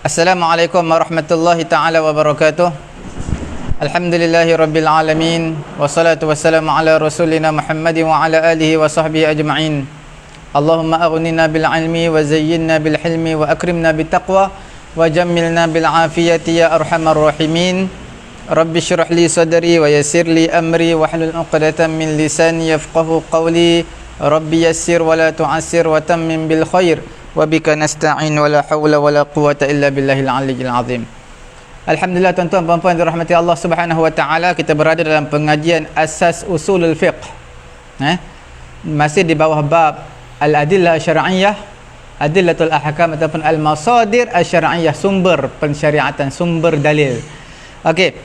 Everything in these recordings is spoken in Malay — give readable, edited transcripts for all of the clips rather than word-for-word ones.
Assalamualaikum warahmatullahi ta'ala wabarakatuh. Alhamdulillahi rabbil alamin. Wassalatu wassalamu ala rasulina Muhammadin wa ala alihi wa sahbihi ajma'in. Allahumma aghnina bil ilmi wa zayyinna bil hilmi wa akrimna bit taqwa wa jammilna bil afiyati ya arhamar rahimin. Rabbi shrah li sadri wa yassir li amri wa hlul 'uqdatam min lisani yafqahu qawli. Rabbi yassir wa la tu'assir wa tammim bil khair. Wa bika nasta'in wa la hawla wa la quwwata illa billahil aliyyil azim. Alhamdulillah, tuan-tuan puan-puan dirahmati Allah Subhanahu wa taala, kita berada dalam pengajian asas usulul fiqh. Masih di bawah bab al-adillah syar'iyyah, adillatul ahkam ataupun al-masadir asy-syar'iyyah, sumber pensyariatan, sumber dalil. Okey.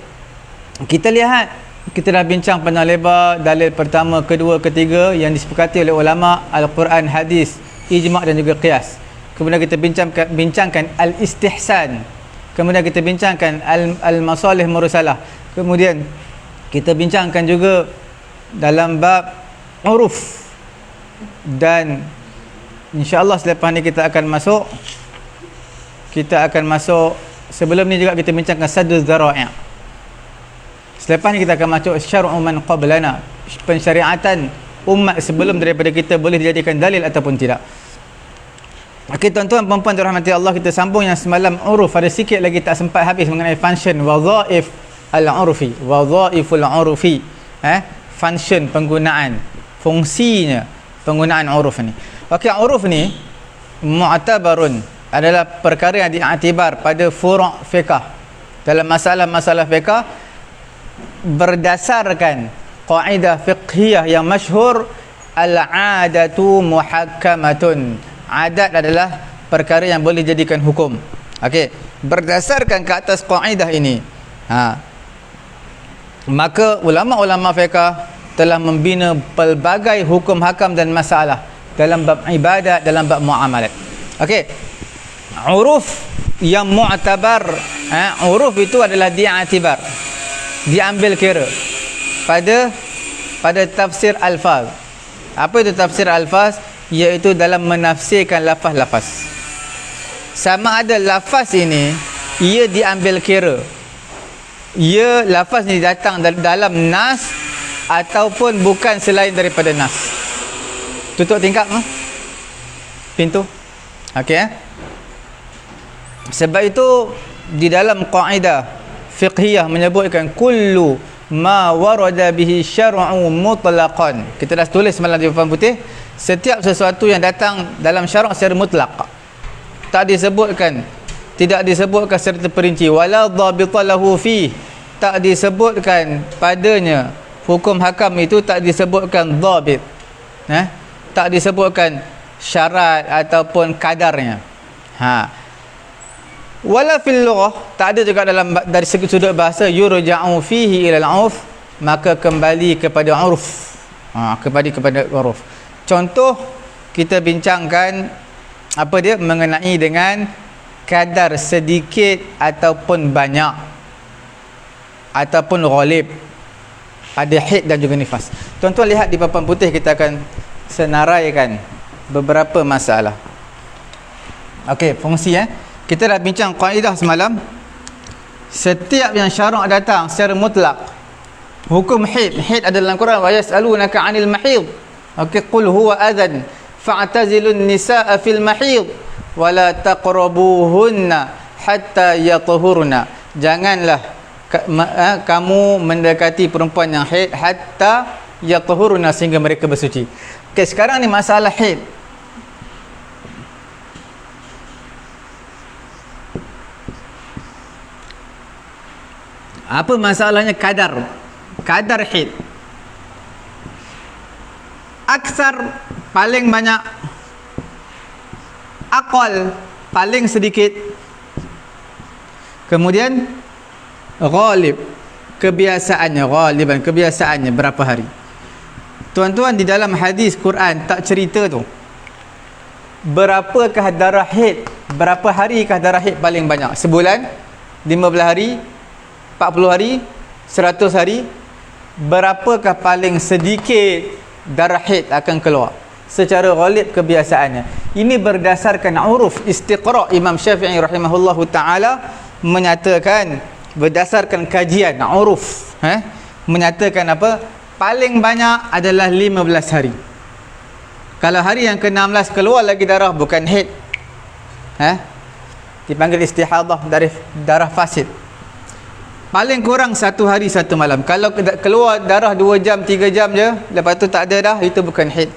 Kita lihat, kita dah bincang panjang lebar dalil pertama, kedua, ketiga yang disepakati oleh ulama, al-Quran, hadis, ijma' dan juga qiyas. Kemudian kita bincangkan al-istihsan. Kemudian kita bincangkan al-masalih mursalah. Kemudian kita bincangkan juga dalam bab uruf. Dan insya-Allah selepas ni kita akan masuk sebelum ni juga kita bincangkan sadduz dzara'i'. Selepas ni kita akan masuk syar'u man qablana, pensyariatan umat sebelum daripada kita boleh dijadikan dalil ataupun tidak. Okey, tuan-tuan puan-puan dirahmati Allah, kita sambung yang semalam uruf. Ada sikit lagi tak sempat habis mengenai function wadhaif al-urfi, wadhaiful urfi, function, penggunaan, fungsinya penggunaan uruf ni. Okey, uruf ni mu'tabarun, adalah perkara yang diiktibar pada furu' fiqh. Dalam masalah-masalah fiqh berdasarkan kaidah fiqhiyah yang masyhur, al-'adatu muhakkamatun. Adat adalah perkara yang boleh jadikan hukum. Okey, berdasarkan ke atas kaidah ini, maka ulama-ulama fiqh telah membina pelbagai hukum hakam dan masalah dalam bab ibadat, dalam bab muamalat. Okey, uruf yang mu'tabar, uruf itu adalah di'atibar, diambil kira pada tafsir alfaz. Apa itu tafsir alfaz? Iaitu dalam menafsirkan lafaz-lafaz. Sama ada lafaz ini ia diambil kira, lafaz ni datang dalam nas ataupun bukan selain daripada nas. Tutup tingkap pintu. Okey, sebab itu di dalam kaidah fiqhiyah menyebutkan kullu ma warada bihi syar'u mutlaqan. Kita dah tulis semalam di papan putih, setiap sesuatu yang datang dalam syarak secara mutlak, tidak disebutkan secara terperinci, wala dhabita lahu fi, tak disebutkan padanya hukum hakam itu, tak disebutkan dhabit, tak disebutkan syarat ataupun kadarnya. Wala fil lughah, tak ada juga dari segi sudut bahasa, yurja'u fihi ila al-'urf, maka kembali kepada uruf. Kepada uruf. Contoh kita bincangkan mengenai dengan kadar sedikit ataupun banyak ataupun ghalib, ada haid dan juga nifas. Tuan-tuan lihat di papan putih, kita akan senaraikan beberapa masalah. Okey, fungsi kita dah bincang kaedah semalam. Setiap yang syarak datang secara mutlak, hukum haid ada dalam Quran, wa yas'alunaka 'anil mahid. Okey, qul huwa adhan fa'tazilun nisaa fil mahid wa la taqrabuhunna hatta yatahurna. Janganlah kamu mendekati perempuan yang haid hatta yatahurna, sehingga mereka bersuci. Okey, sekarang ni masalah haid. Apa masalahnya? Kadar haid. Aksar paling banyak, aqal paling sedikit, kemudian ghalib kebiasaannya berapa hari. Tuan-tuan, di dalam hadis Quran tak cerita tu berapakah darah haid, berapa harikah darah haid paling banyak, sebulan, 15 hari, 40 hari, 100 hari. Berapakah paling sedikit darah haid akan keluar? secara ghalib kebiasaannya. Ini berdasarkan uruf istiqra'. Imam Syafi'i rahimahullahu taala menyatakan berdasarkan kajian uruf, menyatakan apa? Paling banyak adalah 15 hari. Kalau hari yang ke-16 keluar lagi darah, bukan haid, dipanggil istihadah, darah fasid. Paling kurang 1 hari 1 malam. Kalau keluar darah 2 jam 3 jam je, lepas tu tak ada dah, itu bukan haid.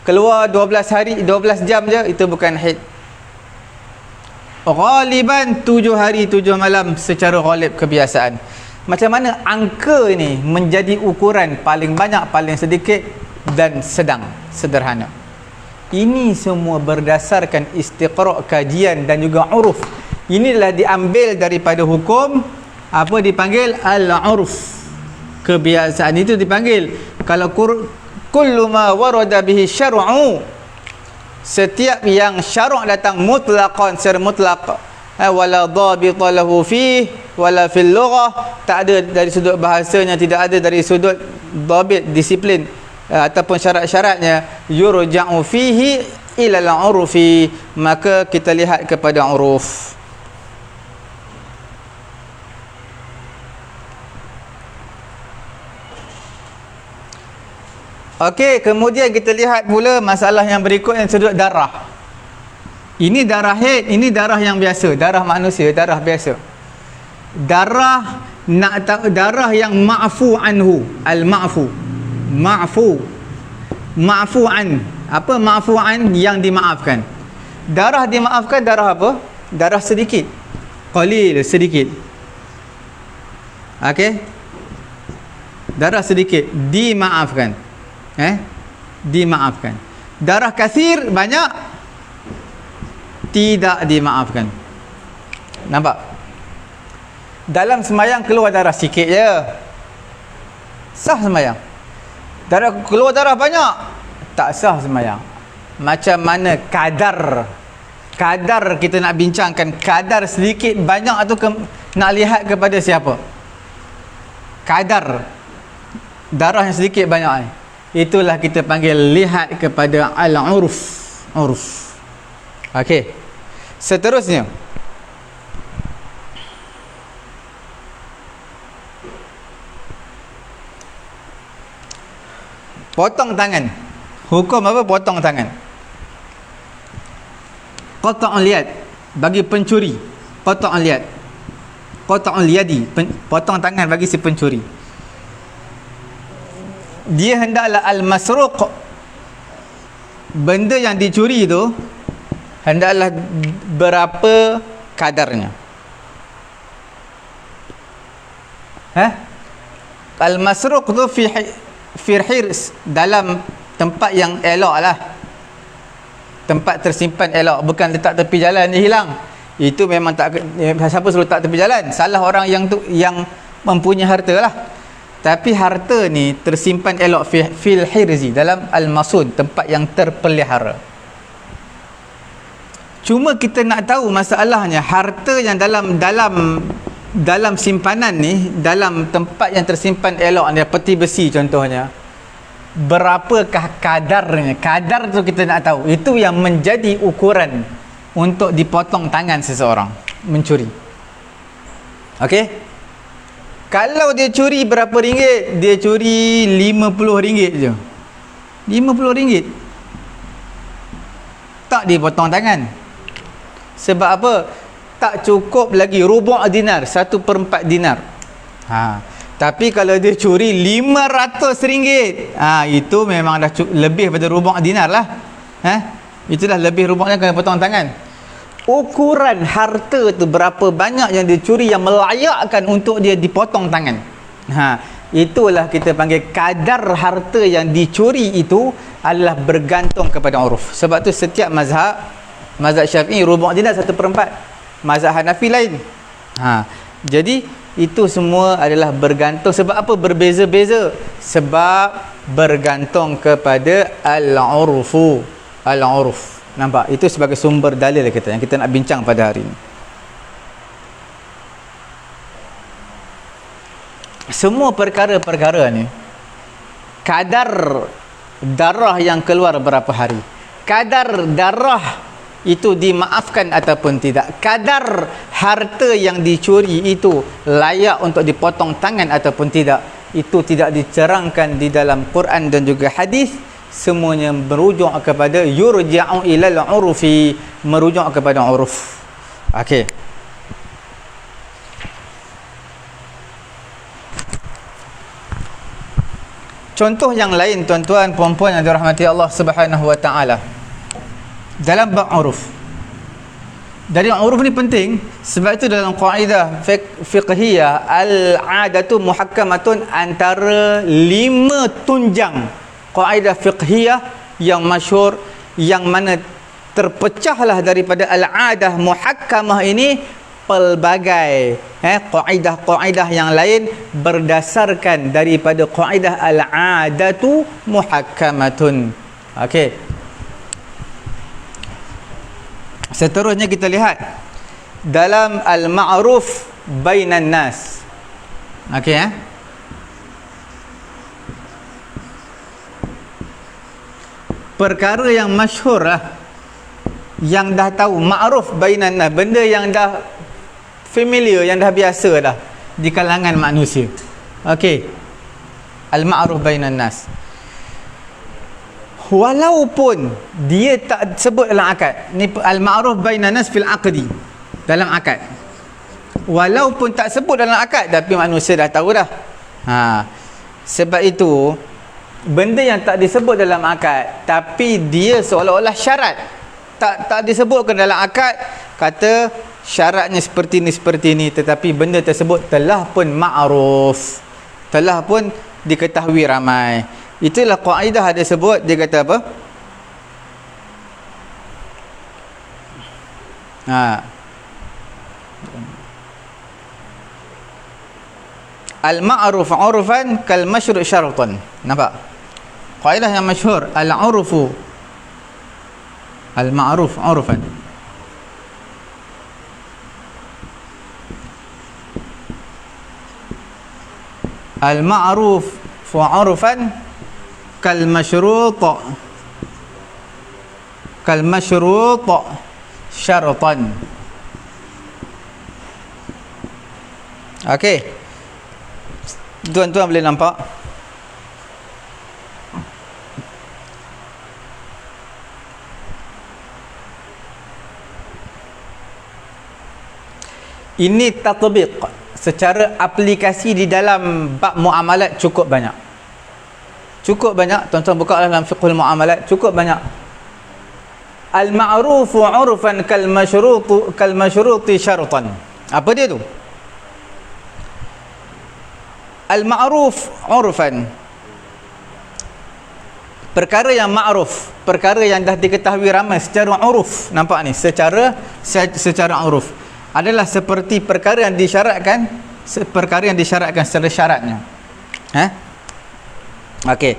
Keluar 12 hari 12 jam je, itu bukan haid. Ghaliban 7 hari 7 malam secara ghalib kebiasaan. Macam mana angka ni menjadi ukuran paling banyak, paling sedikit dan sedang, sederhana? Ini semua berdasarkan istiqra', kajian dan juga uruf. Inilah diambil daripada hukum apa dipanggil al-urf. Kebiasaan itu dipanggil, kalau kullu ma warada bihi syar'u, setiap yang syara' datang mutlaqan, secara mutlaq, wala dhabita lahu fihi wala fil lughah, tak ada dari sudut bahasanya, tidak ada dari sudut dhabit, disiplin ataupun syarat-syaratnya, yurja'u fihi ila al-urfi, maka kita lihat kepada uruf. Okey, kemudian kita lihat pula masalah yang berikut yang sudut darah. Ini darah haid, ini darah yang biasa, darah manusia, darah biasa. Darah, nak tahu darah yang ma'fu anhu, al-ma'fu. Ma'fu'an. Apa ma'fu'an? Yang dimaafkan. Darah dimaafkan, darah apa? Darah sedikit, qalil, sedikit. Okey, darah sedikit dimaafkan, dimaafkan. Darah kathir, banyak, tidak dimaafkan. Nampak? Dalam semayang keluar darah sikit je, sah semayang. Keluar darah banyak, tak sah semayang. Macam mana kadar kita nak bincangkan, kadar sedikit banyak atau nak lihat kepada siapa? Kadar darah yang sedikit banyak ni, itulah kita panggil lihat kepada al-uruf, uruf. Okey, seterusnya potong tangan. Hukum apa potong tangan? Qata'ul yad bagi pencuri, qata'ul yad, qata'ul yadi, potong tangan bagi si pencuri. Dia hendaklah al-masruq, benda yang dicuri tu hendaklah berapa kadarnya. Al-masruq tu fi hirs, dalam tempat yang elok lah, tempat tersimpan elok, bukan letak tepi jalan dia hilang. Itu memang tak, siapa suruh tak tepi jalan? Salah orang yang mempunyai harta lah. Tapi harta ni tersimpan elok fil hirzi, dalam al-masud, tempat yang terpelihara. Cuma kita nak tahu masalahnya, harta yang dalam simpanan ni, dalam tempat yang tersimpan elok ni, peti besi contohnya, berapakah kadarnya? Kadar tu kita nak tahu. Itu yang menjadi ukuran untuk dipotong tangan seseorang mencuri. Okey? Kalau dia curi berapa ringgit? Dia curi RM50 je. RM50. Tak dipotong tangan. Sebab apa? Tak cukup lagi rubu' dinar, 1/4 dinar. Tapi kalau dia curi RM500, itu memang dah lebih daripada rubu' dinar lah. Itu dah lebih rubu'nya, kena potong tangan. Ukuran harta tu berapa banyak yang dicuri yang melayakkan untuk dia dipotong tangan. Itulah kita panggil kadar harta yang dicuri. Itu adalah bergantung kepada uruf. Sebab tu setiap mazhab Syafi'i rubu' dinar 1/4, mazhab Hanafi lain. Jadi itu semua adalah bergantung. Sebab apa berbeza-beza? Sebab bergantung kepada al-urfu, al-uruf. Nampak? Itu sebagai sumber dalil kita yang kita nak bincang pada hari ini. Semua perkara-perkara ni, kadar darah yang keluar berapa hari. Kadar darah itu dimaafkan ataupun tidak. Kadar harta yang dicuri itu layak untuk dipotong tangan ataupun tidak. Itu tidak dicerangkan di dalam Quran dan juga hadis. Semuanya merujuk kepada yurja'u ilal urufi, merujuk kepada uruf. Okey. Contoh yang lain tuan-tuan puan-puan yang dirahmati Allah Subhanahu wa taala. Dalam bab uruf. Dari uruf ni penting sebab itu dalam kaedah fiqhiyah al-'adatu muhakkamatun antara 5 tunjang kaedah fiqhiyah yang masyhur, yang mana terpecahlah daripada al-'adah muhakkamah ini pelbagai kaedah-kaedah yang lain berdasarkan daripada kaedah al-'adatu muhakkamatun. Okey. Seterusnya kita lihat dalam al-ma'ruf bainan nas. Okey perkara yang masyhur lah, yang dah tahu, ma'ruf bainan nas, benda yang dah familiar, yang dah biasa dah di kalangan manusia. Okey. Al-ma'ruf bainan nas. Walaupun dia tak sebut dalam akad. Ni al-ma'ruf bainan nas fil aqdi, dalam akad. Walaupun tak sebut dalam akad, tapi manusia dah tahu dah. Sebab itu benda yang tak disebut dalam akad tapi dia seolah-olah syarat, tak disebutkan dalam akad, kata syaratnya seperti ni, tetapi benda tersebut telah pun ma'ruf, telah pun diketahui ramai. Itulah kaedah ada sebut, dia kata apa? Al-ma'ruf 'urfan kal masyru' syaratan. Nampak? Kaedah yang masyhur, al-'urfu al-ma'ruf 'urfan. Al-ma'ruf 'urfan kal masyru' syaratan. Okey. Tuan-tuan boleh nampak? Ini tatbiq secara aplikasi di dalam bab muamalat cukup banyak. Cukup banyak, tuan-tuan buka dalam fiqhul muamalat, cukup banyak. Al-ma'rufu 'urfan kal masyruti syaratan. Apa dia tu? Al-ma'ruf 'urfan, perkara yang ma'ruf, perkara yang dah diketahui ramai secara uruf. Nampak ni, secara uruf adalah seperti perkara yang disyaratkan, secara syaratnya. Okey.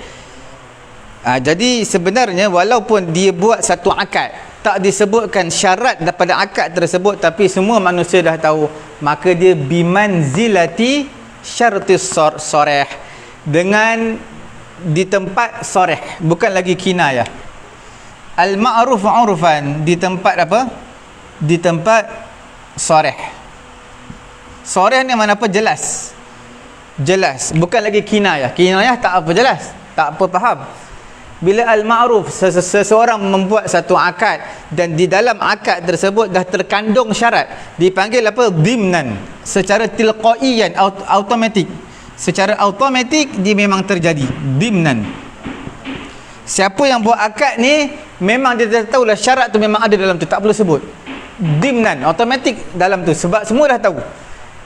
Jadi sebenarnya walaupun dia buat satu akad, tak disebutkan syarat daripada akad tersebut, tapi semua manusia dah tahu, maka dia bimanzilati syartis soreh, dengan di tempat soreh, bukan lagi kinayah. Al-ma'ruf 'urfan di tempat apa? Di tempat soreh. Soreh ni mana apa? Jelas, bukan lagi kinayah. Kinayah tak apa jelas, tak apa faham. Bila al-ma'ruf, seseorang membuat satu akad dan di dalam akad tersebut dah terkandung syarat, dipanggil apa? Dimnan, secara tilqaiyan, automatik, secara automatik dia memang terjadi dimnan. Siapa yang buat akad ni memang dia dah tahu lah syarat tu memang ada dalam tu, tak perlu sebut. Dimnan, automatik dalam tu, sebab semua dah tahu.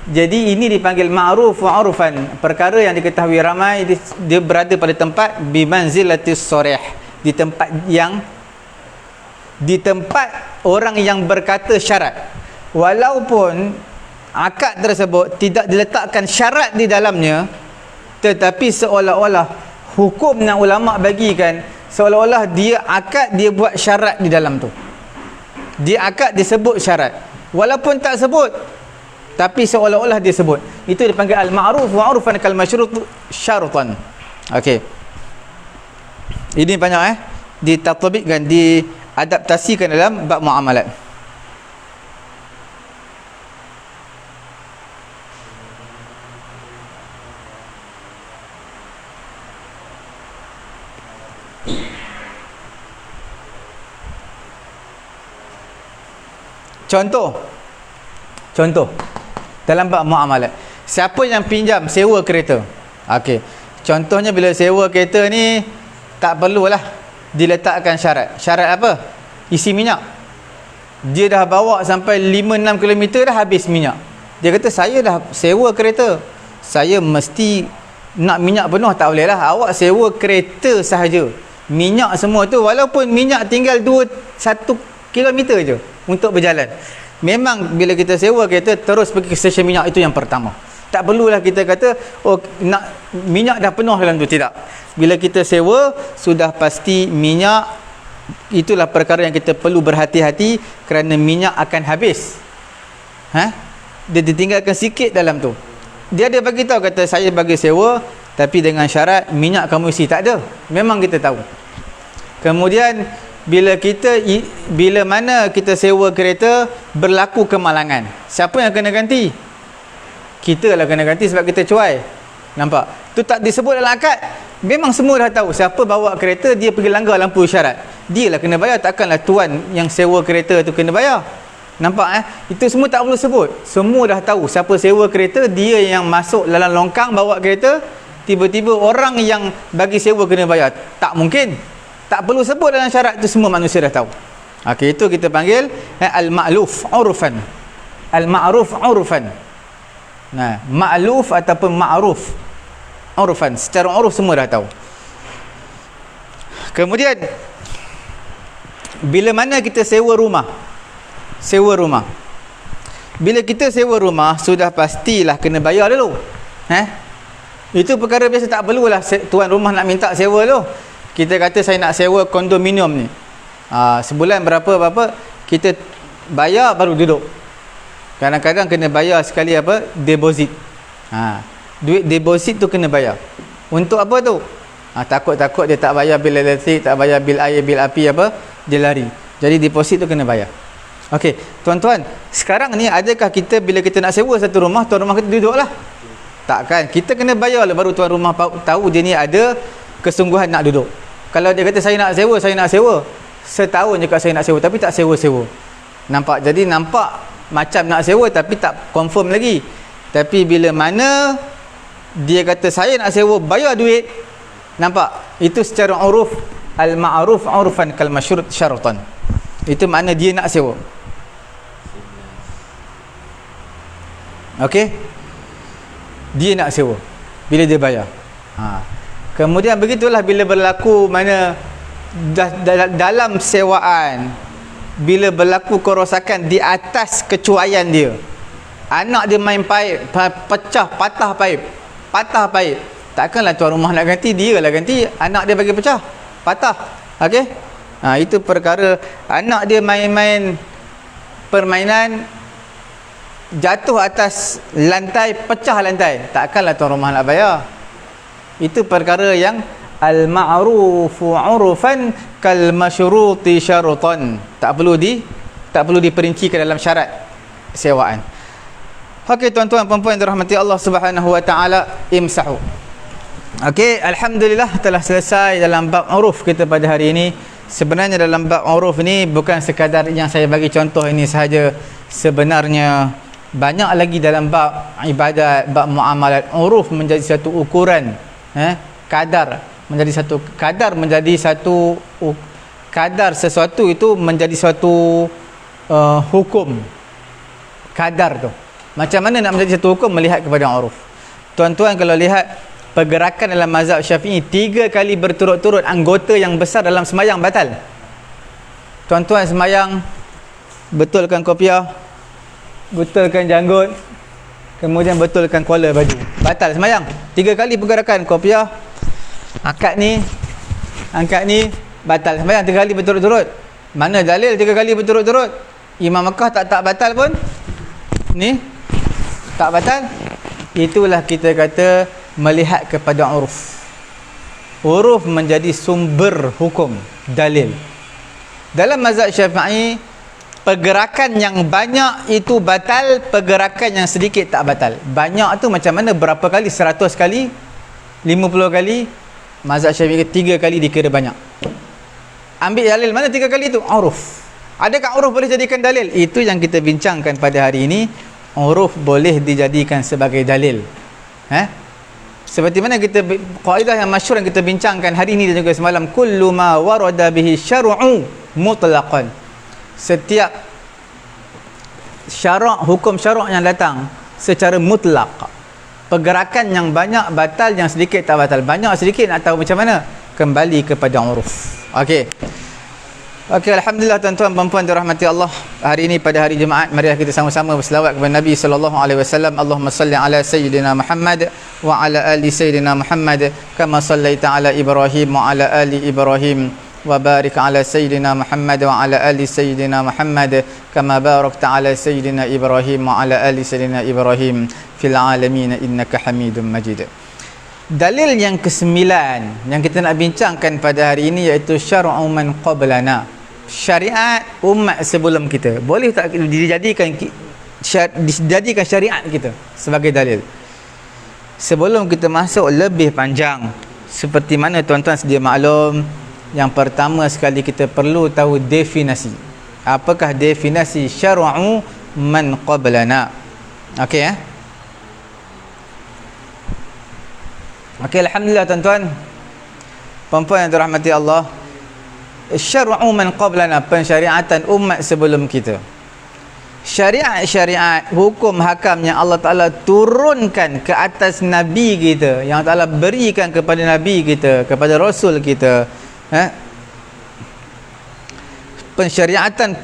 Jadi ini dipanggil ma'ruf wa 'urfan, perkara yang diketahui ramai, dia berada pada tempat bimanzilatis soreh, di tempat orang yang berkata syarat. Walaupun akad tersebut tidak diletakkan syarat di dalamnya, tetapi seolah-olah hukum yang ulama bagikan, seolah-olah dia akad, dia buat syarat di dalam tu. Dia akad disebut syarat, walaupun tak sebut, tapi seolah-olah dia sebut. Itu dipanggil al-ma'ruf wa 'urfan kal masyru' syaratan. Okey. Ini banyak ditatbikkan, diadaptasikan dalam bab muamalat. Contoh dalam bab muamalat, siapa yang pinjam sewa kereta, okey, contohnya bila sewa kereta ni tak perlulah diletakkan syarat apa, isi minyak. Dia dah bawa sampai 5-6 km dah habis minyak, dia kata saya dah sewa kereta, saya mesti nak minyak penuh. Tak boleh lah, awak sewa kereta sahaja, minyak semua tu walaupun minyak tinggal 1 kilometer je untuk berjalan. Memang bila kita sewa kereta, terus pergi ke stesen minyak, itu yang pertama. Tak perlulah kita kata nak minyak dah penuh dalam tu, tidak. Bila kita sewa, sudah pasti minyak, itulah perkara yang kita perlu berhati-hati, kerana minyak akan habis. Dia ditinggalkan sikit dalam tu. Dia ada bagi tahu, kata saya bagi sewa tapi dengan syarat minyak kamu isi. Tak ada, memang kita tahu. Kemudian bila mana kita sewa kereta berlaku kemalangan, siapa yang kena ganti? Kita lah kena ganti, sebab kita cuai. Nampak? Tu tak disebut dalam akad. Memang semua dah tahu, siapa bawa kereta dia pergi langgar lampu isyarat, dia lah kena bayar. Takkanlah tuan yang sewa kereta tu kena bayar. Nampak Itu semua tak perlu sebut. Semua dah tahu siapa sewa kereta, dia yang masuk dalam longkang bawa kereta, tiba-tiba orang yang bagi sewa kena bayar. Tak mungkin. Tak perlu sebut dalam syarat, itu semua manusia dah tahu. Okey, itu kita panggil al-ma'luf urfan. Al-ma'ruf urfan. Nah, ma'luf ataupun ma'ruf urfan, secara uruf semua dah tahu. Kemudian bila mana kita sewa rumah. Bila kita sewa rumah, sudah pastilah kena bayar dulu. Itu perkara biasa, tak perlulah tuan rumah nak minta sewa dulu. Kita kata saya nak sewa kondominium ni, sebulan berapa, kita bayar baru duduk. Kadang-kadang kena bayar sekali deposit. Duit deposit tu kena bayar. Untuk apa tu? Takut-takut dia tak bayar bil elektrik, tak bayar bil air, bil api dia lari. Jadi deposit tu kena bayar. Okey, tuan-tuan, sekarang ni adakah kita bila kita nak sewa satu rumah, tuan rumah kita duduklah? Takkan, kita kena bayar lah baru tuan rumah tahu dia ni ada kesungguhan nak duduk. Kalau dia kata saya nak sewa, setahun je kat saya nak sewa, tapi tak sewa-sewa. Nampak? Jadi nampak macam nak sewa tapi tak confirm lagi. Tapi bila mana dia kata saya nak sewa, bayar duit, nampak? Itu secara uruf, al-ma'ruf urfan kal masyrut syaratan. Itu makna dia nak sewa. Okey? Dia nak sewa bila dia bayar. Kemudian begitulah bila berlaku mana dalam sewaan, bila berlaku kerosakan di atas kecuaian dia. Anak dia main paip, patah paip. Takkanlah tuan rumah nak ganti, dia lah ganti. Anak dia bagi pecah, patah. Okey? Itu perkara anak dia main-main permainan, jatuh atas lantai, pecah lantai. Takkanlah tuan rumah nak bayar. Itu perkara yang al-ma'rufu urfan kal masyruti syaratan. Tak perlu diperincikan dalam syarat sewaan. Okey, tuan-tuan puan-puan yang dirahmati Allah Subhanahu wa taala, imsahu. Okey, alhamdulillah telah selesai dalam bab uruf kita pada hari ini. Sebenarnya dalam bab uruf ni bukan sekadar yang saya bagi contoh ini sahaja. Sebenarnya banyak lagi dalam bab ibadat, bab muamalat. Uruf menjadi satu ukuran, kadar sesuatu itu menjadi suatu hukum. Kadar tu macam mana nak menjadi satu hukum? Melihat kepada uruf. Tuan-tuan kalau lihat pergerakan dalam mazhab Syafi'i, 3 kali berturut-turut anggota yang besar dalam semayang batal. Tuan-tuan semayang, betulkan kopiah, betulkan janggut, kemudian betulkan kuala baju, batal semayang. 3 kali pergerakan kopiah, angkat ni, batal semayang 3 kali berturut-turut. Mana dalil 3 kali berturut-turut? Imam Makkah tak batal pun. Ni tak batal. Itulah kita kata melihat kepada uruf. Huruf menjadi sumber hukum, dalil. Dalam mazhab Syafi'i, pergerakan yang banyak itu batal, pergerakan yang sedikit tak batal. Banyak tu macam mana? Berapa kali? 100 kali? 50 kali? Mazhab Syafi'i 3 kali dikira banyak. Ambil dalil mana 3 kali tu? Uruf. Adakah uruf boleh jadikan dalil? Itu yang kita bincangkan pada hari ini. Uruf boleh dijadikan sebagai dalil. Seperti mana kita, kaidah yang masyhur yang kita bincangkan hari ini dan juga semalam, kullu ma warada bihi syar'u mutlaqan. Setiap syarak, hukum syarak yang datang secara mutlak, pergerakan yang banyak batal, yang sedikit tak batal. Banyak sedikit nak tahu macam mana? Kembali kepada uruf. Okey. Okey, alhamdulillah tuan-tuan dan puan dirahmati Allah. Hari ini pada hari Jumaat, mari kita sama-sama berselawat kepada Nabi sallallahu alaihi wasallam. Allahumma salli ala sayyidina Muhammad wa ala ali sayyidina Muhammad kama sallaita ala Ibrahim wa ala ali Ibrahim wa barik ala sayyidina Muhammad wa ala ali sayyidina Muhammad kama barakta ala sayyidina Ibrahim wa ala ali sayyidina Ibrahim fil alamin innaka Hamidum Majid. Dalil yang ke-9 yang kita nak bincangkan pada hari ini iaitu syar'u man qablana. Syariat umat sebelum kita. Boleh tak dijadikan syariat kita sebagai dalil? Sebelum kita masuk lebih panjang, seperti mana tuan-tuan sedia maklum, yang pertama sekali kita perlu tahu definisi. Apakah definisi syar'u man qablana? Okey Okey, alhamdulillah tuan-tuan puan-puan yang dirahmati Allah. Syar'u man qablana, pensyariatan umat sebelum kita. Syariat-syariat, hukum hakam yang Allah Ta'ala turunkan ke atas Nabi kita, yang Allah Ta'ala berikan kepada Nabi kita, kepada Rasul kita, pensyariatan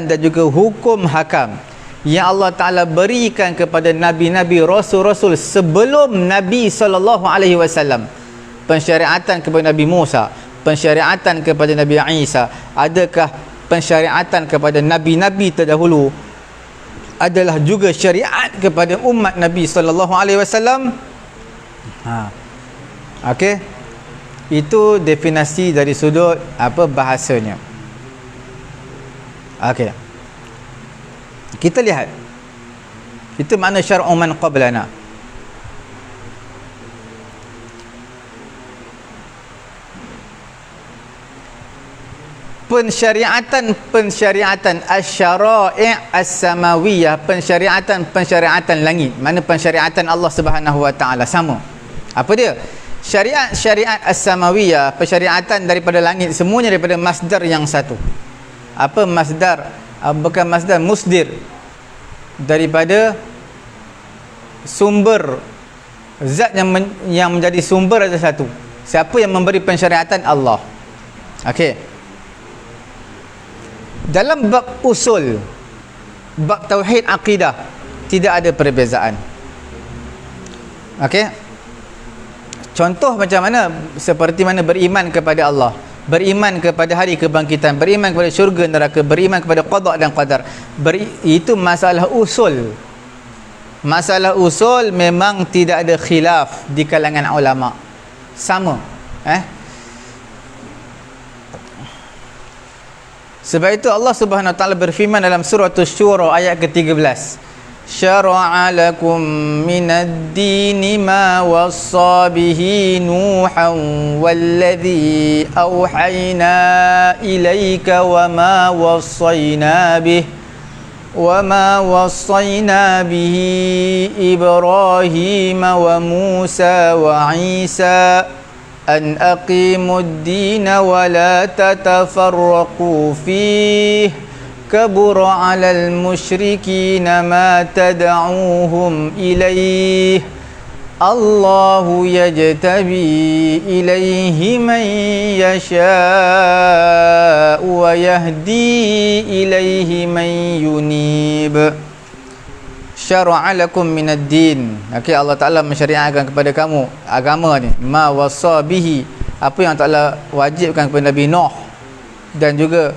dan juga hukum hakam yang Allah Ta'ala berikan kepada Nabi-Nabi, Rasul-Rasul sebelum Nabi SAW. Pensyariatan kepada Nabi Musa, pensyariatan kepada Nabi Isa. Adakah pensyariatan kepada Nabi-Nabi terdahulu adalah juga syariat kepada umat Nabi SAW? Okey, itu definisi dari sudut bahasanya. Okey, kita lihat itu makna syar'u man qablana. Pensyariatan asy-syara'i' as-samawiyah, pensyariatan langit. Mana pensyariatan Allah Subhanahu wa taala sama. Apa dia? Syariat as-samawiyah, pensyariatan daripada langit, semuanya daripada masdar yang satu. Apa masdar? Bukan masdar, musdir. Daripada sumber, zat yang menjadi sumber ada satu. Siapa yang memberi pensyariatan? Allah. Okey. Dalam bab usul, bab tauhid akidah, tidak ada perbezaan. Okey. Contoh macam mana? Seperti mana beriman kepada Allah, beriman kepada hari kebangkitan, beriman kepada syurga neraka, beriman kepada qada dan qadar. Itu masalah usul. Masalah usul memang tidak ada khilaf di kalangan ulama. Sama. Sebab itu Allah Subhanahu wa taala berfirman dalam surah Asy-Syura ayat ke-13. Syara'a lakum minad dini ma wassa bihi Nuhan walladzi auhayna ilaika wa ma wassayna bihi Ibrahim wa Musa wa Isa an aqimud dina wa la tatafarraqu fihi kabura 'alal musyrikina ma tad'uuhum ilaih Allahu yajtabi ilaihi man yasha' wa yahdi ilaihi man yunib. Syara'a lakum minad din. Okey, Allah Taala mensyariatkan kepada kamu agama ni, ma wasa bihi, apa yang Taala wajibkan kepada Nabi Nuh, dan juga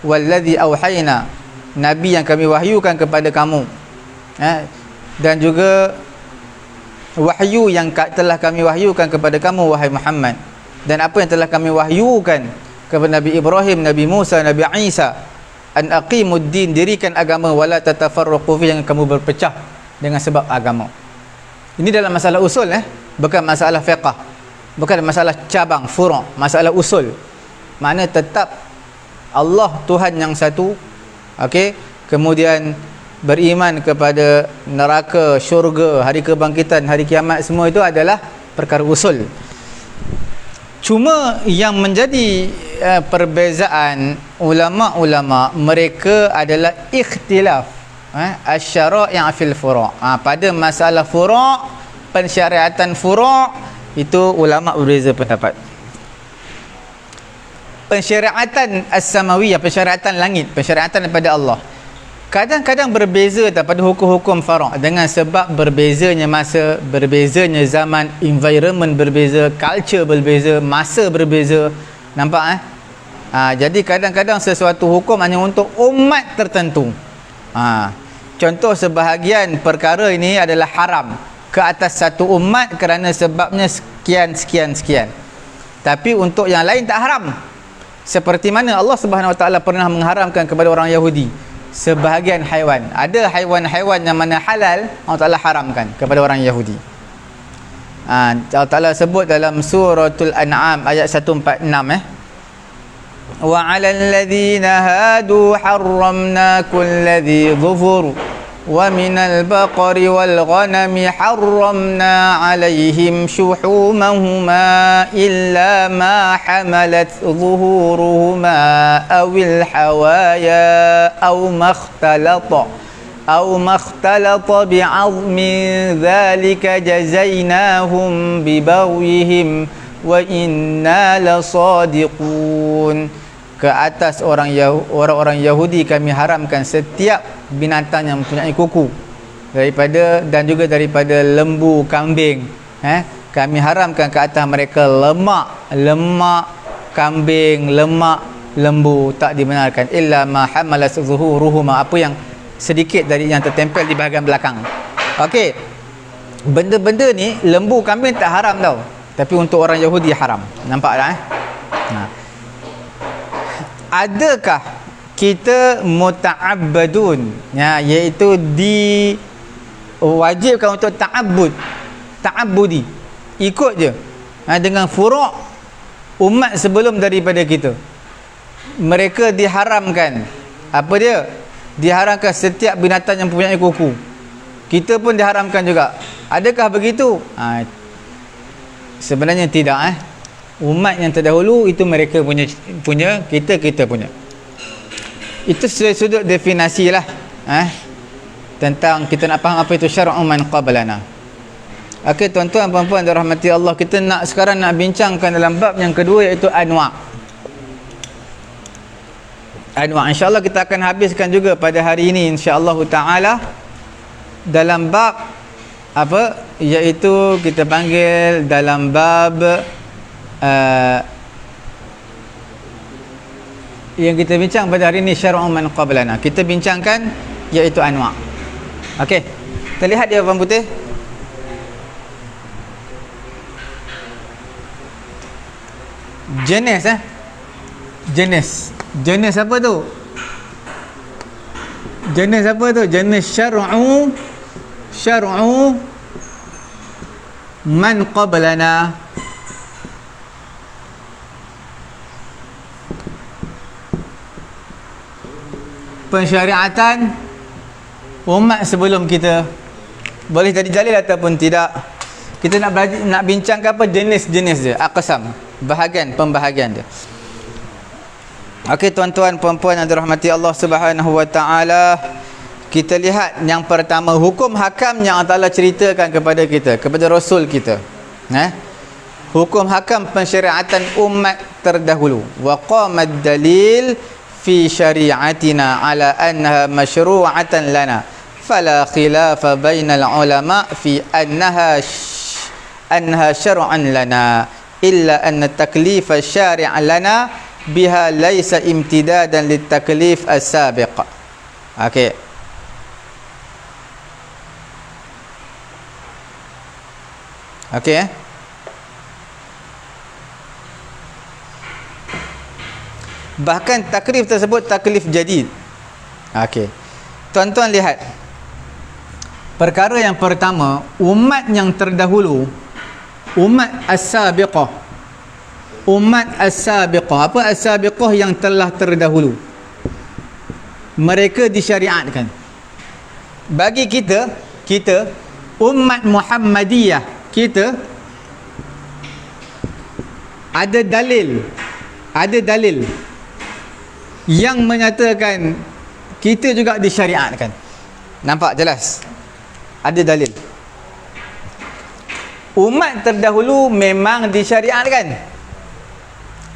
wallazi auhayna, nabi yang kami wahyukan kepada kamu, dan juga wahyu yang telah kami wahyukan kepada kamu wahai Muhammad. dan apa yang telah kami wahyukan kepada Nabi Ibrahim, Nabi Musa, Nabi Isa, an aqimuddin, dirikan agama, wala tatafarraqu fi, jangan kamu berpecah dengan sebab agama. Ini dalam masalah usul, bukan masalah fiqh, bukan masalah cabang furu', masalah usul. Makna tetap Allah Tuhan yang satu, okey, kemudian beriman kepada neraka, syurga, hari kebangkitan, hari kiamat, semua itu adalah perkara usul. Cuma yang menjadi perbezaan ulama-ulama, mereka adalah ikhtilaf asy-syara'i' fil furu'. Pada masalah furu', pensyariatan furu' itu ulama berbeza pendapat. Pensyariatan as-samawiyah, pensyariatan langit, pensyariatan daripada Allah, kadang-kadang berbeza pada hukum-hukum furu' dengan sebab berbezanya masa, berbezanya zaman, environment berbeza, culture berbeza, masa berbeza. Nampak jadi kadang-kadang sesuatu hukum hanya untuk umat tertentu. Contoh, sebahagian perkara ini adalah haram ke atas satu umat kerana sebabnya sekian. Tapi untuk yang lain tak haram. Seperti mana Allah Subhanahu Wa Taala pernah mengharamkan kepada orang Yahudi sebahagian haiwan. Ada haiwan-haiwan yang mana halal, Allah Taala haramkan kepada orang Yahudi. Allah Taala sebut dalam suratul An'am ayat 146, wa 'alal ladzina hadu harramna kulli dhufur wa minal baqari wal ghanami harramna 'alaihim shuhumahuma illa ma hamalat zuhuruhuma awil hawaya aw makhtalata bi'azmin dhalika jazainahum bibaghihim wa inna lasadiqun. Ke atas orang-orang Yahudi kami haramkan setiap binatang yang mempunyai kuku, dan juga daripada lembu, kambing. Kami haramkan ke atas mereka lemak kambing, lemak lembu, tak dibenarkan. Illa ma hamalat zuhuruhuma, apa yang sedikit dari yang tertempel di bahagian belakang. Okey, benda-benda ni lembu, kambing tak haram tau, tapi untuk orang Yahudi haram. Nampak tak? Adakah kita muta'abbadun, iaitu diwajibkan untuk ta'abbudi, ikut je dengan furu' umat sebelum daripada kita? Mereka diharamkan apa dia? Diharamkan setiap binatang yang mempunyai kuku. Kita pun diharamkan juga. Adakah begitu? Sebenarnya tidak. Umat yang terdahulu itu mereka punya, kita punya. Itu sudut definisi lah tentang kita nak faham apa itu syar'u man qablana. Okey, tuan-tuan puan-puan dirahmati Allah, kita sekarang nak bincangkan dalam bab yang kedua, iaitu anwa'. InsyaAllah kita akan habiskan juga pada hari ini insyaAllah ta'ala dalam bab apa, iaitu kita panggil dalam bab yang kita bincang pada hari ini, syar'u man qablana. Kita bincangkan iaitu anwa'. Okey, kita lihat dia warna putih. Jenis jenis apa tu? Jenis apa tu? Jenis syar'u man qablana. Pensyariatan umat sebelum kita. Boleh jadi dalil ataupun tidak. Kita nak bincangkan apa? Jenis-jenis dia, aqsam, pembahagian dia. Okey, tuan-tuan puan-puan yang dirahmati Allah Subhanahu Wa Taala, kita lihat yang pertama, hukum hakam yang Allah Taala ceritakan kepada kita, kepada Rasul kita. Hukum hakam pensyariatan umat terdahulu. Wa qamad dalil fi syari'atina ala annaha masyru'atan lana fala khilafa bainal ulama fi annaha syar'an lana illa anna taklifa syari'a lana biha laysa imtidadan litaklif as-sabiq. Okey, Bahkan taklif tersebut taklif jadid. Okey. Tuan-tuan lihat. Perkara yang pertama, umat yang terdahulu, umat as-sabiqah. Umat as-sabiqah. Apa as-sabiqah? Yang telah terdahulu. Mereka disyariatkan. Bagi kita umat Muhammadiyah, kita ada dalil yang menyatakan kita juga disyariatkan. Nampak jelas? Ada dalil. Umat terdahulu memang disyariatkan.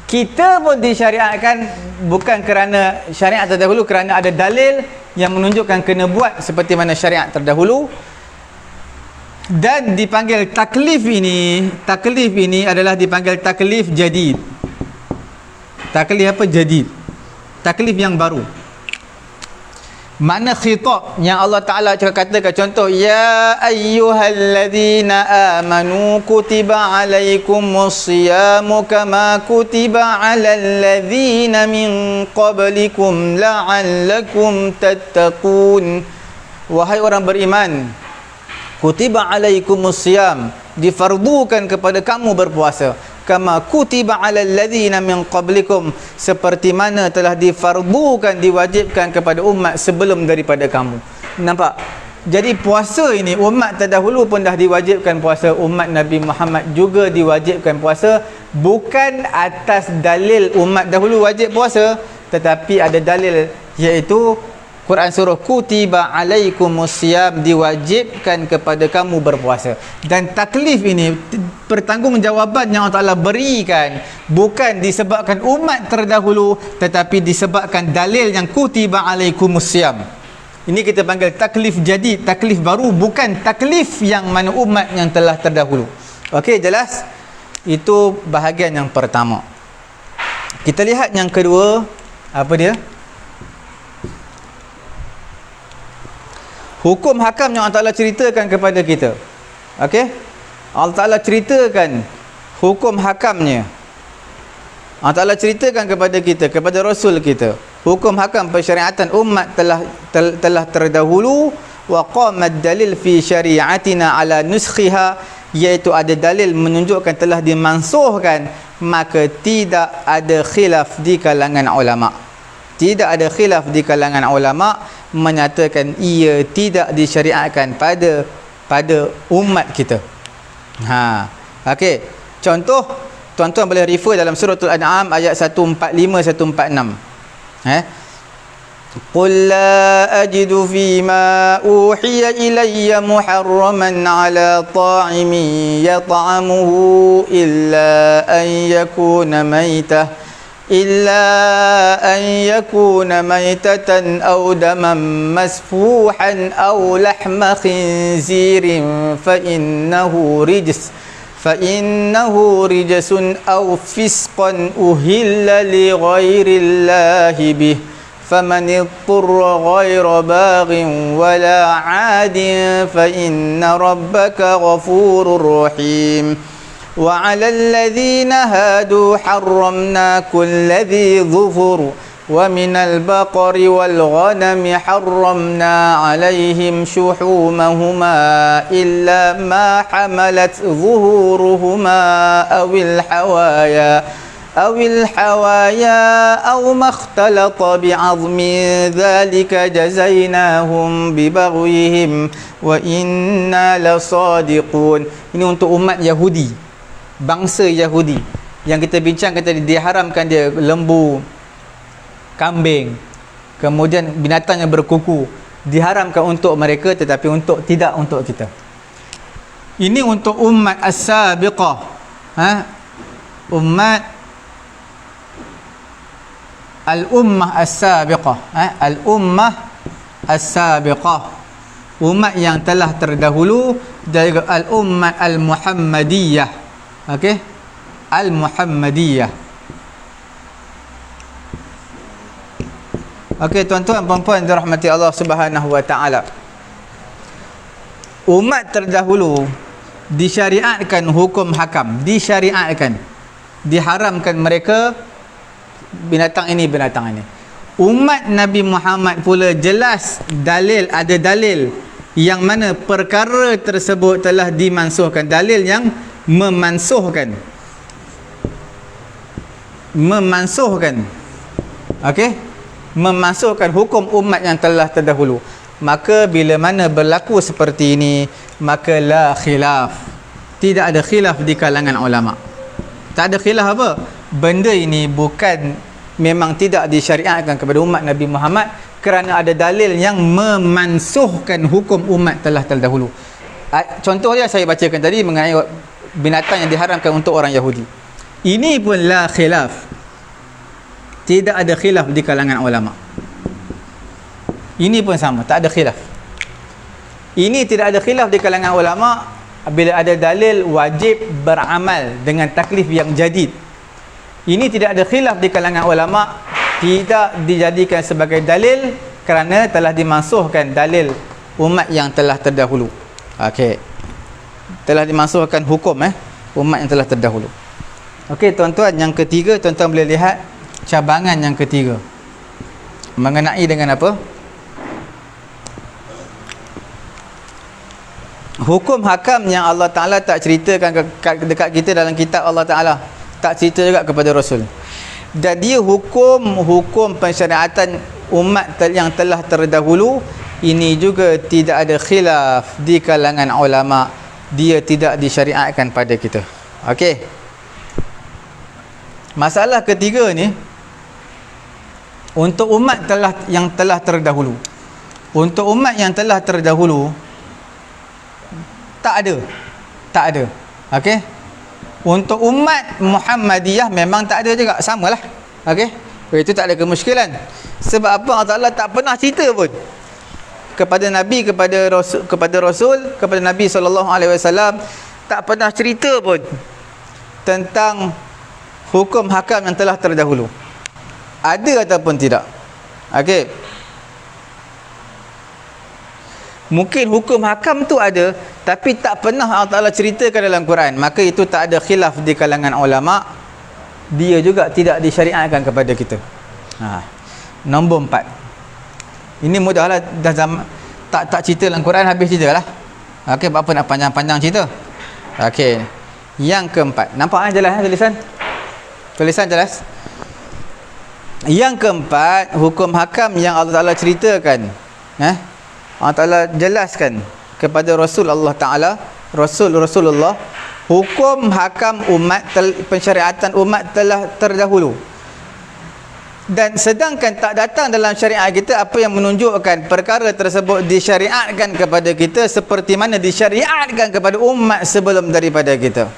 Kita pun disyariatkan bukan kerana syariat terdahulu, kerana ada dalil yang menunjukkan kena buat seperti mana syariat terdahulu. Dan dipanggil taklif ini adalah dipanggil taklif jadid. Taklif apa? Jadid. Taklif yang baru. Mana khitab yang Allah Ta'ala katakan, contoh, ya ayyuhalladzina amanu kutiba alaikumus siyamu kama kutiba alal ladzina min qablikum la'allakum tattaqun. Wahai orang beriman, kutiba alaikumus siyam, difardukan kepada kamu berpuasa, kama kutiba alal ladzina min qablikum, seperti mana telah difardukan, diwajibkan kepada umat sebelum daripada kamu. Nampak? Jadi puasa ini umat terdahulu pun dah diwajibkan puasa, umat Nabi Muhammad juga diwajibkan puasa, bukan atas dalil umat dahulu wajib puasa, tetapi ada dalil, iaitu Quran surah kutiba alaikumusiyam, diwajibkan kepada kamu berpuasa. Dan taklif ini, pertanggungjawaban yang Allah Ta'ala berikan bukan disebabkan umat terdahulu, tetapi disebabkan dalil yang kutiba alaikumusiyam. Ini kita panggil taklif jadid, taklif baru, bukan taklif yang mana umat yang telah terdahulu. Okey, jelas? Itu bahagian yang pertama. Kita lihat yang kedua, apa dia? Hukum hakam yang Allah Ta'ala ceritakan kepada kita. Okey? Allah Ta'ala ceritakan hukum hakamnya. Allah Ta'ala ceritakan kepada kita, kepada Rasul kita, hukum hakam persyariatan umat telah terdahulu. Wa qamad dalil fi syariatina ala nuskhiha, iaitu ada dalil menunjukkan telah dimansuhkan, maka tidak ada khilaf di kalangan ulama. Tidak ada khilaf di kalangan ulama menyatakan ia tidak disyariatkan pada umat kita. Okey. Contoh, tuan-tuan boleh refer dalam suratul An'am ayat 145 146. Qul la ajidu fima uhiya ilayya muharraman ala ta'imin yat'amuhu illa an yakuna maitah أو دما مسفوحا أو لحم خنزير فإنه رجس أو فسقا أهل لغير الله به فمن اضطر غير باغ ولا عاد فإن ربك غفور رحيم وعلى الذين هادوا حرمنا كل ذي ظفر ومن البقر والغنم حرمنا عليهم شحومهما إلا ما حملت ظهورهما أو الحوايا أو ما اختلط بعظم ذلك جزيناهم ببغيهم وإنا لصادقون. Ini untuk umat Yahudi, bangsa Yahudi yang kita bincang, kata diharamkan dia lembu, kambing, kemudian binatang yang berkuku, diharamkan untuk mereka tetapi tidak untuk kita. Ini untuk umat as-sabiqah, umat al-ummah as-sabiqah, al-ummah as-sabiqah, umat yang telah terdahulu, dari al-ummah al-muhammadiyah. Okey, al-muhammadiyah. Okey, tuan-tuan puan-puan dirahmati Allah Subhanahu wa taala, umat terdahulu disyariatkan hukum hakam, disyariatkan, diharamkan mereka binatang ini. Umat Nabi Muhammad pula jelas ada dalil yang mana perkara tersebut telah dimansuhkan, dalil yang memansuhkan, okey, memansuhkan hukum umat yang telah terdahulu. Maka bila mana berlaku seperti ini, maka la khilaf, tidak ada khilaf di kalangan ulama. Tak ada khilaf apa? Benda ini memang tidak disyariatkan kepada umat Nabi Muhammad kerana ada dalil yang memansuhkan hukum umat telah terdahulu. Contoh dia saya bacakan tadi mengenai binatang yang diharamkan untuk orang Yahudi. Ini pun la khilaf, tidak ada khilaf di kalangan ulama. Ini pun sama, tak ada khilaf. Ini tidak ada khilaf di kalangan ulama bila ada dalil wajib beramal dengan taklif yang jadid. Ini tidak ada khilaf di kalangan ulama, tidak dijadikan sebagai dalil kerana telah dimansuhkan dalil umat yang telah terdahulu. Okey. Telah dimansuhkan hukum umat yang telah terdahulu. Okey tuan-tuan, yang ketiga, tuan-tuan boleh lihat cabangan yang ketiga. Mengenai dengan apa? Hukum hakam yang Allah Ta'ala tak ceritakan dekat kita dalam kitab Allah Ta'ala, tak cerita juga kepada Rasul. Dan dia hukum pensyariatan umat yang telah terdahulu, ini juga tidak ada khilaf di kalangan ulama, dia tidak disyariatkan pada kita. Okey. Masalah ketiga ni untuk umat yang telah terdahulu. Untuk umat yang telah terdahulu tak ada. Okey. Untuk umat Muhammadiyah memang tak ada juga, samalah. Okey. Itu tak ada kemusykilan. Sebab apa? Allah Taala tak pernah cerita pun kepada Nabi, kepada Rasul, kepada Nabi SAW, tak pernah cerita pun tentang hukum hakam yang telah terdahulu. Ada ataupun tidak. Okey. Mungkin hukum hakam tu ada, tapi tak pernah Allah Ta'ala ceritakan dalam Quran. Maka itu tak ada khilaf di kalangan ulama, dia juga tidak disyariatkan kepada kita. Nombor 4. Ini mudahlah, dah zaman tak cerita dalam Quran, habis cerita lah. Okey, apa nak panjang-panjang cerita. Okey. Yang keempat. Nampak jelas tulisan? Tulisan jelas? Yang keempat, hukum hakam yang Allah Ta'ala ceritakan. Allah Ta'ala jelaskan kepada Rasulullah Ta'ala, Rasulullah, hukum hakam umat, pensyariatan umat telah terdahulu. Dan sedangkan tak datang dalam syariat kita apa yang menunjukkan perkara tersebut disyariatkan kepada kita seperti mana disyariatkan kepada umat sebelum daripada kita.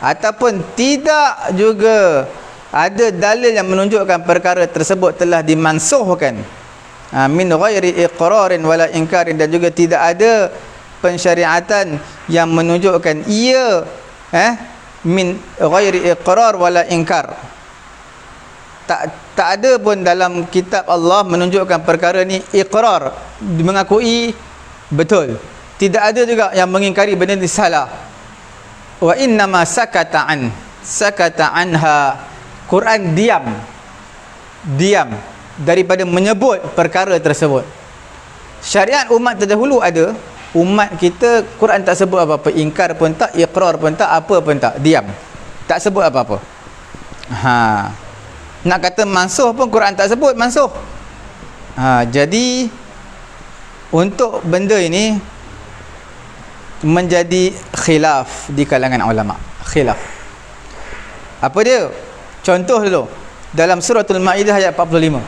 Ataupun tidak juga ada dalil yang menunjukkan perkara tersebut telah dimansuhkan min ghairi iqrarin wala inkarin, dan juga tidak ada pensyariatan yang menunjukkan ia min ghairi iqrar wala inkar. Tak ada pun dalam kitab Allah menunjukkan perkara ni iqrar, mengakui betul. Tidak ada juga yang mengingkari benda ni salah. Wa innama sakata anha, Quran diam daripada menyebut perkara tersebut. Syariat umat terdahulu ada, umat kita Quran tak sebut apa-apa, ingkar pun tak, iqrar pun tak, apa pun tak, diam, tak sebut apa-apa. Nak kata mansuh pun Quran tak sebut mansuh. Jadi untuk benda ini menjadi khilaf di kalangan ulama. Khilaf. Apa dia? Contoh dulu dalam suratul Maidah ayat 45.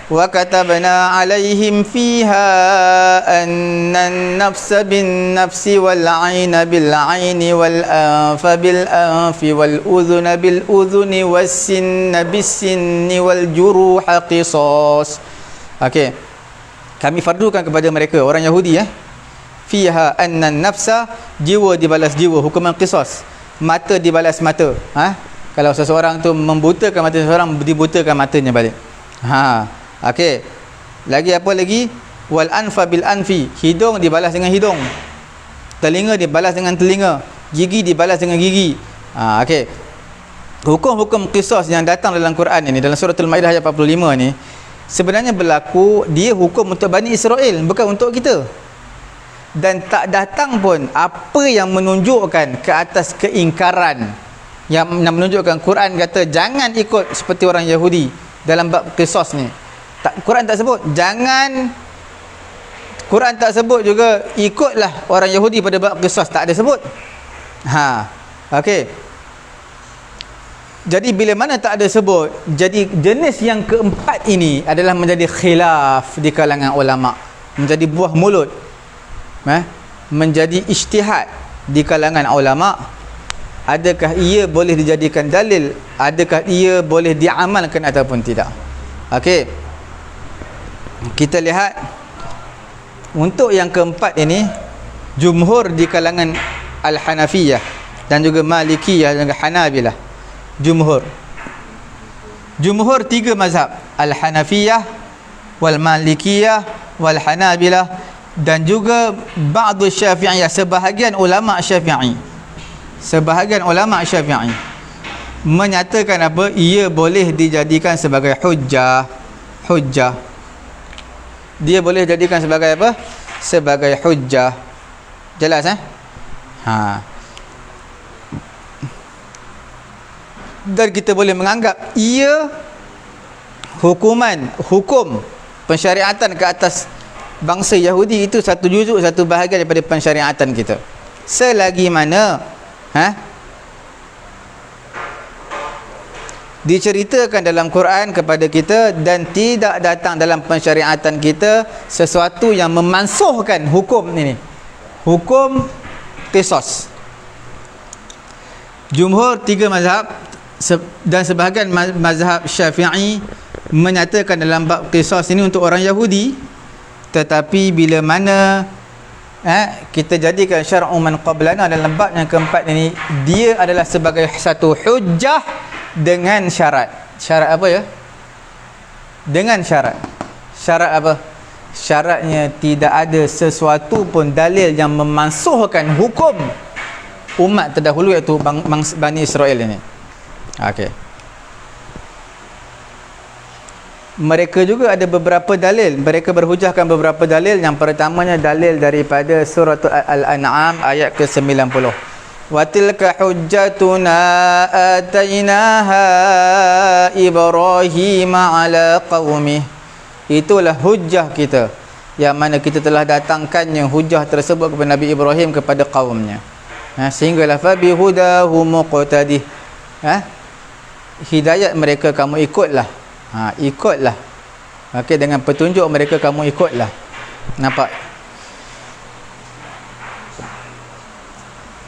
Wa katabna alaihim fiha annan nafsa bin nafsi wal 'aina bil 'aini wal anfa bil anfi wal udhuna bil udhuni was sinna bis sinni wal juruha qisas. Okey. Kami fardukan kepada mereka orang Yahudi fiha annan nafsa, jiwa dibalas jiwa, hukuman qisas. Mata dibalas mata. Kalau seseorang tu membutakan mata seseorang, dibutakan matanya balik. Okey. Lagi apa lagi? Wal anfa bil anfi, hidung dibalas dengan hidung. Telinga dibalas dengan telinga. Gigi dibalas dengan gigi. Okey. hukum-hukum qisas yang datang dalam Quran ini, dalam surah Al-Maidah ayat 45 ni, sebenarnya berlaku dia hukum untuk Bani Israel, bukan untuk kita. Dan tak datang pun apa yang menunjukkan ke atas keingkaran, yang menunjukkan Quran kata jangan ikut seperti orang Yahudi dalam bab qisas ni. Quran tak sebut jangan, Quran tak sebut juga ikutlah orang Yahudi pada bab qisas, tak ada sebut. Okey. Jadi bila mana tak ada sebut, jadi jenis yang keempat ini adalah menjadi khilaf di kalangan ulama, menjadi buah mulut, menjadi ijtihad di kalangan ulama. Adakah ia boleh dijadikan dalil, adakah ia boleh diamalkan ataupun tidak. Okey, kita lihat untuk yang keempat ini, jumhur di kalangan Al-Hanafiyah dan juga Malikiyah dan juga Hanabilah. Jumhur tiga mazhab, Al-Hanafiyah wal Malikiyah wal Hanabilah dan juga ba'du Syafi'iyah, sebahagian ulama Syafi'i menyatakan apa? Ia boleh dijadikan sebagai hujjah. Dia boleh jadikan sebagai apa? Sebagai hujjah. Jelas dan kita boleh menganggap ia hukum pensyariatan ke atas bangsa Yahudi itu satu juzuk, satu bahagian daripada pensyariatan kita. Selagi mana diceritakan dalam Quran kepada kita dan tidak datang dalam pensyariatan kita sesuatu yang memansuhkan hukum ini, hukum qisas. Jumhur tiga mazhab dan sebahagian mazhab Syafi'i menyatakan dalam bab qisas ini untuk orang Yahudi, tetapi bila mana kita jadikan syar'u man qablana dalam bab yang keempat ini, dia adalah sebagai satu hujjah dengan syarat. Syarat apa ya? Dengan syarat apa? Syaratnya tidak ada sesuatu pun dalil yang memansuhkan hukum umat terdahulu, iaitu Bani Israel ini. Okey. Mereka juga ada beberapa dalil. Mereka berhujahkan beberapa dalil. Yang pertamanya dalil daripada surah Al-An'am ayat ke-90. Wa tilka hujjatuna atainaha Ibrahim ala qaumih. Itulah hujjah kita yang mana kita telah datangkannya hujjah tersebut kepada Nabi Ibrahim kepada kaumnya. Sehinggalah fa bihudahu muqtadih. Hidayat mereka kamu ikutlah. Ikutlah. Okey, dengan petunjuk mereka kamu ikutlah. Nampak?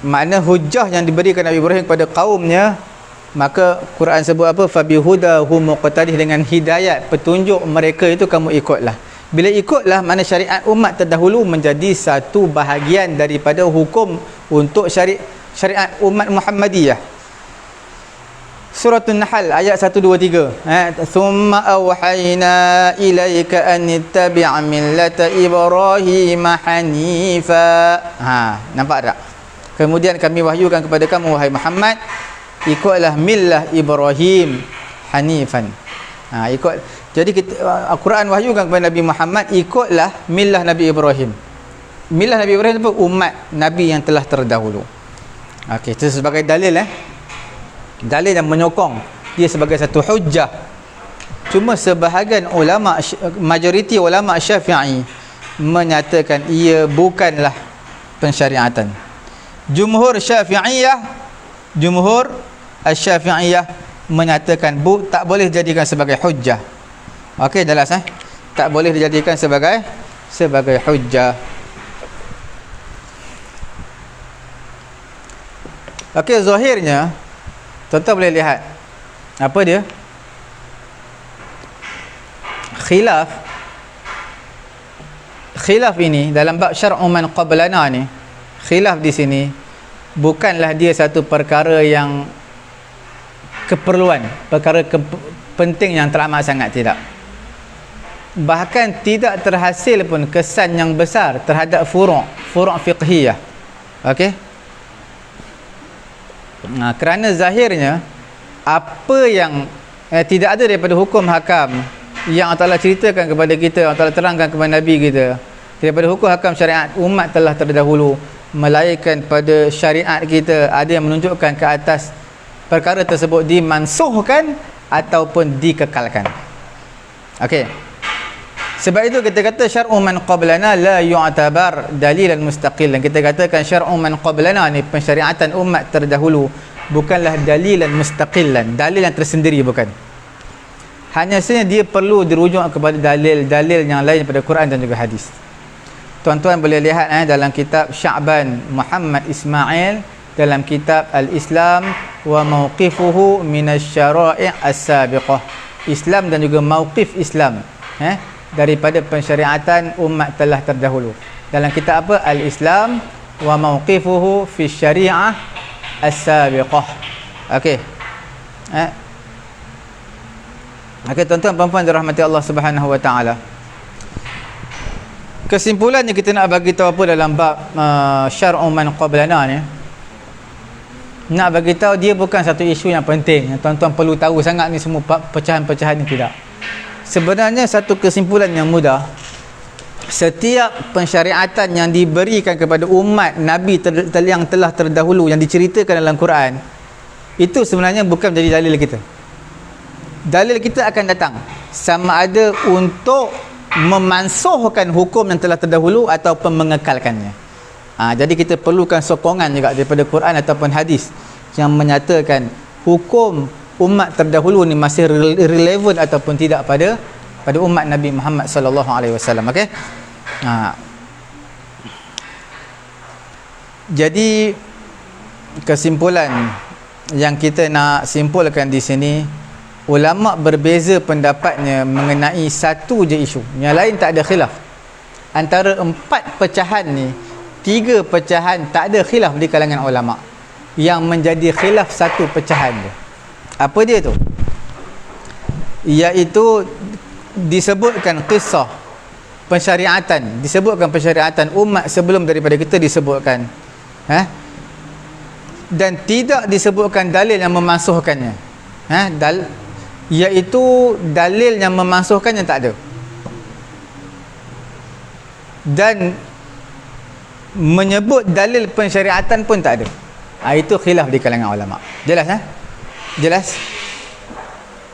Makna hujjah yang diberikan Nabi Ibrahim kepada kaumnya, maka Quran sebut apa? Fa bihudahu muqtadih, dengan hidayat petunjuk mereka itu kamu ikutlah. Bila ikutlah, mana syariat umat terdahulu menjadi satu bahagian daripada hukum untuk syariat umat Muhammadiyah. Surah An-Nahl ayat 123. Thumma awhayna ilaika an ittabi' millata Ibrahim hanifa. Nampak tak? Kemudian kami wahyukan kepada kamu, wahai Muhammad, ikutlah millah Ibrahim hanifan. Ikut. Jadi Al-Quran wahyukan kepada Nabi Muhammad, ikutlah millah Nabi Ibrahim. Millah Nabi Ibrahim itu umat Nabi yang telah terdahulu. Okey, itu sebagai dalil dalil yang menyokong dia sebagai satu hujjah. Cuma sebahagian ulama, majoriti ulama Syafi'i menyatakan ia bukanlah pensyariatan. Jumhur Asy-Syafi'iyah menyatakan tak boleh dijadikan sebagai hujjah. Okey, jelas tak boleh dijadikan sebagai hujjah. Okey, zahirnya tuan-tuan boleh lihat apa dia? Khilaf ini dalam bab syar'u man qablana ni, khilaf di sini bukanlah dia satu perkara yang keperluan, perkara penting yang teramat sangat, tidak. Bahkan tidak terhasil pun kesan yang besar terhadap furu' fiqhiyah. Okey? Kerana zahirnya apa yang tidak ada daripada hukum hakam yang Allah Ta'ala ceritakan kepada kita, Allah Ta'ala terangkan kepada Nabi kita, daripada hukum hakam syariat umat telah terdahulu, melainkan pada syariat kita ada yang menunjukkan ke atas perkara tersebut dimansuhkan ataupun dikekalkan. Okey. Sebab itu kita kata syar'u man qablana la yu'tabar dalilan mustaqilan. Kita katakan syar'u man qablana ni, pensyariatan umat terdahulu, bukanlah dalilan mustaqilan, dalil yang tersendiri, bukan. Hanya saja dia perlu dirujuk kepada dalil-dalil yang lain daripada Quran dan juga hadis. Tuan-tuan boleh lihat dalam kitab Sya'ban Muhammad Ismail, dalam kitab Al-Islam wa mawqifuhu minasy-syara'i' as-sabiqah. Islam dan juga mauqif Islam daripada pensyariatan umat telah terdahulu. Dalam kitab apa? Al-Islam wa mawqifuhu fi syari'ah as-sabiqah. Okey. Okey, tuan-tuan puan-puan dirahmati Allah Subhanahu wa taala. Kesimpulannya kita nak bagi tahu apa dalam bab syar'u man qablana ni. Nak bagi tahu dia bukan satu isu yang penting, tuan-tuan perlu tahu sangat ni semua pecahan-pecahan ni, tidak. Sebenarnya satu kesimpulan yang mudah, setiap pensyariatan yang diberikan kepada umat Nabi yang telah terdahulu, yang diceritakan dalam Quran, itu sebenarnya bukan menjadi dalil kita. Dalil kita akan datang sama ada untuk memansuhkan hukum yang telah terdahulu ataupun mengekalkannya. Jadi kita perlukan sokongan juga daripada Quran ataupun hadis yang menyatakan hukum umat terdahulu ni masih relevan ataupun tidak pada umat Nabi Muhammad sallallahu alaihi wasallam. Okey. Jadi kesimpulan yang kita nak simpulkan di sini, ulama berbeza pendapatnya mengenai satu je isu. Yang lain tak ada khilaf. Antara 4 pecahan ni, 3 pecahan tak ada khilaf di kalangan ulama. Yang menjadi khilaf satu pecahan dia. Apa dia tu? Iaitu disebutkan kisah pensyariatan, disebutkan pensyariatan umat sebelum daripada kita disebutkan. Dan tidak disebutkan dalil yang memansuhkannya. Iaitu dalil yang memansuhkannya tak ada. Dan menyebut dalil pensyariatan pun tak ada. Itu khilaf di kalangan ulama. Jelas? Jelas?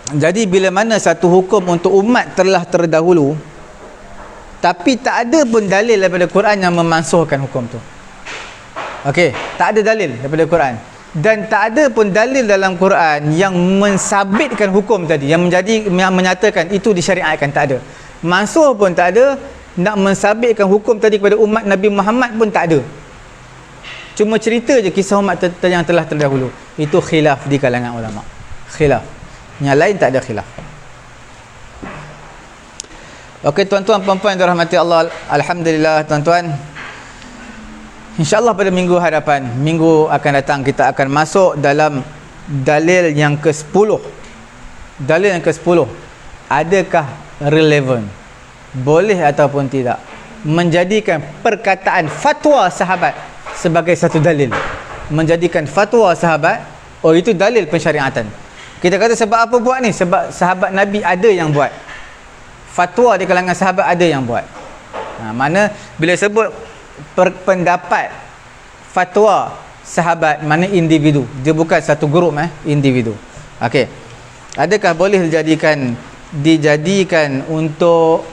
Jadi bila mana satu hukum untuk umat telah terdahulu, tapi tak ada pun dalil daripada Quran yang memansuhkan hukum tu. Okey, tak ada dalil daripada Quran. Dan tak ada pun dalil dalam Quran yang mensabitkan hukum tadi, yang menyatakan itu disyariatkan, tak ada. Mansuh pun tak ada, nak mensabitkan hukum tadi kepada umat Nabi Muhammad pun tak ada. Cuma cerita je kisah umat yang telah terdahulu. Itu khilaf di kalangan ulama. Khilaf. Yang lain tak ada khilaf. Okey, tuan-tuan puan-puan yang dirahmati Allah, alhamdulillah tuan-tuan. InsyaAllah pada minggu hadapan, minggu akan datang, kita akan masuk dalam dalil yang ke-10. Dalil yang ke-10, adakah relevan, boleh ataupun tidak menjadikan perkataan fatwa sahabat sebagai satu dalil? Menjadikan fatwa sahabat, oh itu dalil pensyariatan. Kita kata sebab apa buat ni? Sebab sahabat Nabi ada yang buat. Fatwa di kalangan sahabat ada yang buat. Mana bila sebut pendapat fatwa sahabat, mana individu, dia bukan satu grup, individu. Okey, adakah boleh dijadikan untuk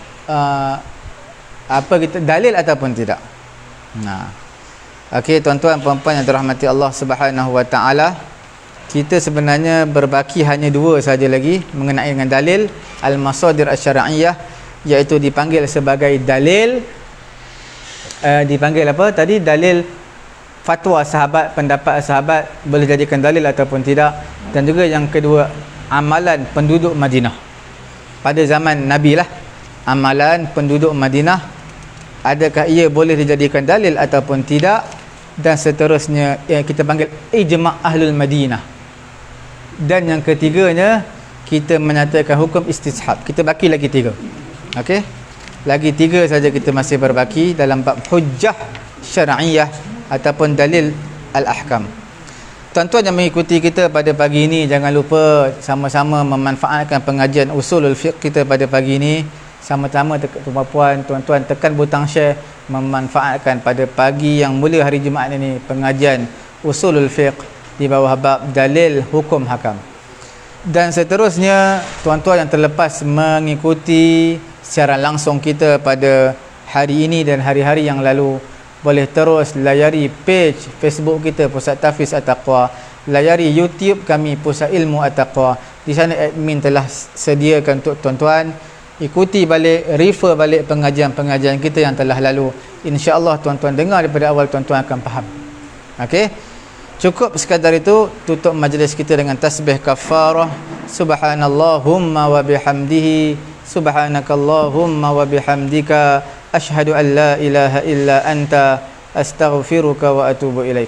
dalil ataupun tidak? Okey, tuan-tuan puan-puan yang dirahmati Allah Subhanahu wa taala, kita sebenarnya berbaki hanya 2 saja lagi mengenai dengan dalil al-masadir asy-syar'iyyah, iaitu dipanggil sebagai dalil dipanggil apa tadi, dalil fatwa sahabat, pendapat sahabat boleh jadikan dalil ataupun tidak. Dan juga yang kedua, amalan penduduk Madinah pada zaman Nabi lah. Amalan penduduk Madinah, adakah ia boleh dijadikan dalil ataupun tidak. Dan seterusnya yang kita panggil ijma' ahlul Madinah. Dan yang ketiganya, kita menyatakan hukum istishab. Kita baki lagi 3. Okey, lagi 3 saja kita masih berbaki dalam bab hujjah syar'iyyah ataupun dalil al-ahkam. Tuan-tuan yang mengikuti kita pada pagi ini, jangan lupa sama-sama memanfaatkan pengajian usulul fiqh kita pada pagi ini. Sama-sama tuan-tuan tekan butang share, memanfaatkan pada pagi yang mulia hari Jumaat ini pengajian usulul fiqh di bawah bab dalil hukum hakam. Dan seterusnya, tuan-tuan yang terlepas mengikuti secara langsung kita pada hari ini dan hari-hari yang lalu, boleh terus layari page Facebook kita Pusat Tahfiz At-Taqwa, layari YouTube kami Pusat Ilmu At-Taqwa. Di sana admin telah sediakan untuk tuan-tuan ikuti balik, refer balik pengajian-pengajian kita yang telah lalu. Insya-Allah tuan-tuan dengar daripada awal, tuan-tuan akan faham. Okey. Cukup sekadar itu, tutup majlis kita dengan tasbih kafarah. Subhanallahumma wa bihamdihi, subhanakallahumma wa bihamdika, asyhadu an la ilaha illa anta, astaghfiruka wa atubu ilaik.